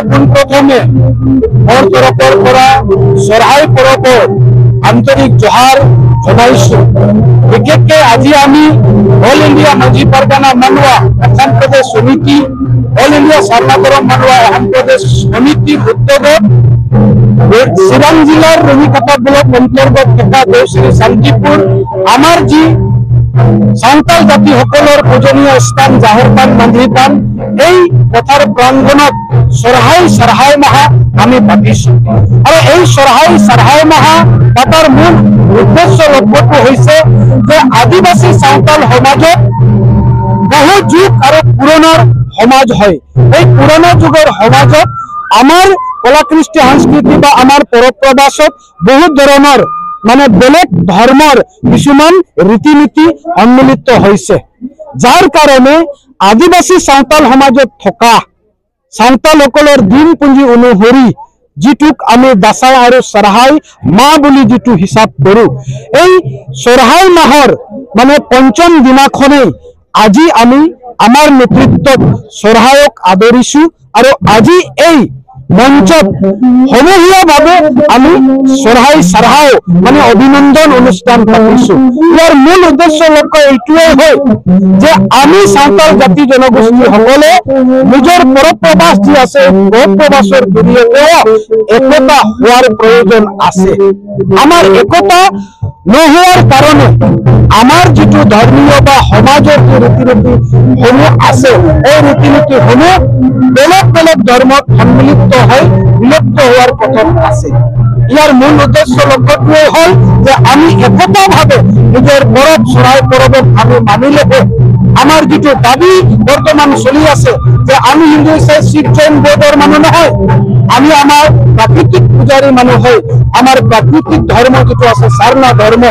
পোনপ্ৰথমে মোৰ তৰফৰ পৰা চৰাই পৰৱৰ আন্তৰিক জোহাৰ জনাইছো। বিশেষকৈ আজি আমি অল ইণ্ডিয়া মাঝি পাৰগানা মানোৱা অসম প্ৰদেশ সমিতি, অল ইণ্ডিয়া সাৰনাধৰম মানোৱা অসম প্ৰদেশ সমিতিৰ উদ্যোগত চিৰাং জিলাৰ ৰঙিকাটা ব্লক অন্তৰ্গত থকা দেওশ্ৰী শান্তিপুৰ আমাৰ যি সাঁওতাল জাতিসকলৰ পূজনীয় স্থান জাহৰপান মাঝিপান এই পথাৰ প্ৰাংগণত চৰহাই মাহা আমি পাতিছো। আৰু এই চৰহাই মাহা পাতাৰ মূল উদ্দেশ্য লক্ষ্যটো হৈছে যে আদিবাসী সাঁওতাল সমাজত বহু যুগ আৰু পুৰণাৰ সমাজ হয়। এই পুৰণা যুগৰ সমাজত আমাৰ কলা কৃষ্টি সংস্কৃতি বা আমাৰ পৰপ্ৰবাসত বহুত ধৰণৰ মানে বেলেগ ধৰ্মৰ কিছুমান ৰীতি নীতি সন্মিলিত হৈছে, যাৰ কাৰণে আদিবাসী সাঁওতাল সমাজত থকা সাঁওতালসকলৰ দিনপুঞ্জী অনুসৰি যিটোক আমি দাসাই আৰু চৰহাই মাহ বুলি যিটো হিচাপ কৰোঁ, এই চৰহাই মাহৰ মানে পঞ্চম দিনাখনেই আজি আমি আমাৰ নেতৃত্বত চৰহাইক আদৰিছো। আৰু আজি এই মঞ্চত সমূহীয়াভাৱে আমি চৰহাই মানে অভিনন্দন অনুষ্ঠান পাতিছো। ইয়াৰ মূল উদ্দেশ্য লক্ষ্য এইটোৱে হয় যে আমি সাঁওতাল জাতি জনগোষ্ঠীসকলে নিজৰ পৰপ্ৰবাস যি আছে, পৰপ্ৰবাসৰ জৰিয়তে একতা হোৱাৰ প্ৰয়োজন আছে। আমাৰ একতা নোহোৱাৰ কাৰণে আমাৰ যিটো ধৰ্মীয় বা সমাজৰ যি ৰীতি নীতিসমূহ আছে, এই ৰীতি নীতিসমূহ বেলেগ বেলেগ ধৰ্মত সন্মিলিত হৈ বিলুপ্ত হোৱাৰ পথত আছে। ইয়াৰ মূল উদ্দেশ্য লক্ষ্যটোৱে হ'ল যে আমি একতাভাৱে নিজৰ পৰব চৰাই পৰবক আমি মানিলেহে আমাৰ যিটো দাবী বৰ্তমান চলি আছে যে আমি হিন্দু শিখ জৈন বৌদ্ধৰ মানুহ নহয়, আমি আমাৰ প্ৰাকৃতিক পূজাৰী মানুহ হয়। আমাৰ প্ৰাকৃতিক ধৰ্ম যিটো আছে সাৰনা ধৰ্ম,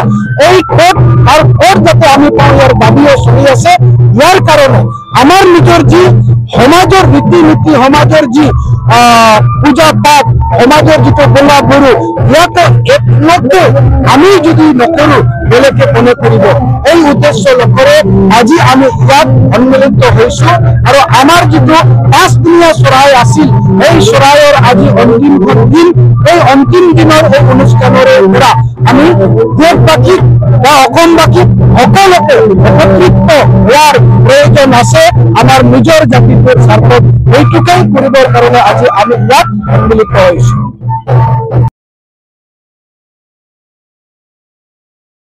এই কোট আৰু কোট যাতে আমি পাওঁ ইয়াৰ দাবীও চলি আছে। ইয়াৰ কাৰণে আমাৰ নিজৰ যি সমাজৰ ৰীতি নীতি, সমাজৰ যি পূজা পাঠ, সমাজৰ যিটো বোলা বড়ো, ইয়াকে একলগে আমি যদি নকৰোঁ বেলেগে কোনে কৰিব? এই উদ্দেশ্য লক্ষ্যৰে আজি আমি ইয়াত সন্মিলিত হৈছো। আৰু আমাৰ যিটো 5 দিনীয়া চৰাই আছিল, এই চৰাইৰ আজি অন্তিমখন দিন। এই অন্তিম দিনৰ এই অনুষ্ঠানৰে পৰা আমি দেশবাসীক বা অসমবাসীক সকলোকে একত্ৰিত হোৱাৰ প্ৰয়োজন আছে। আমাৰ নিজৰ জাতিটোৰ স্বাৰ্থত এইটোকেই কৰিবৰ কাৰণে আজি আমি ইয়াত সন্মিলিত হৈছো।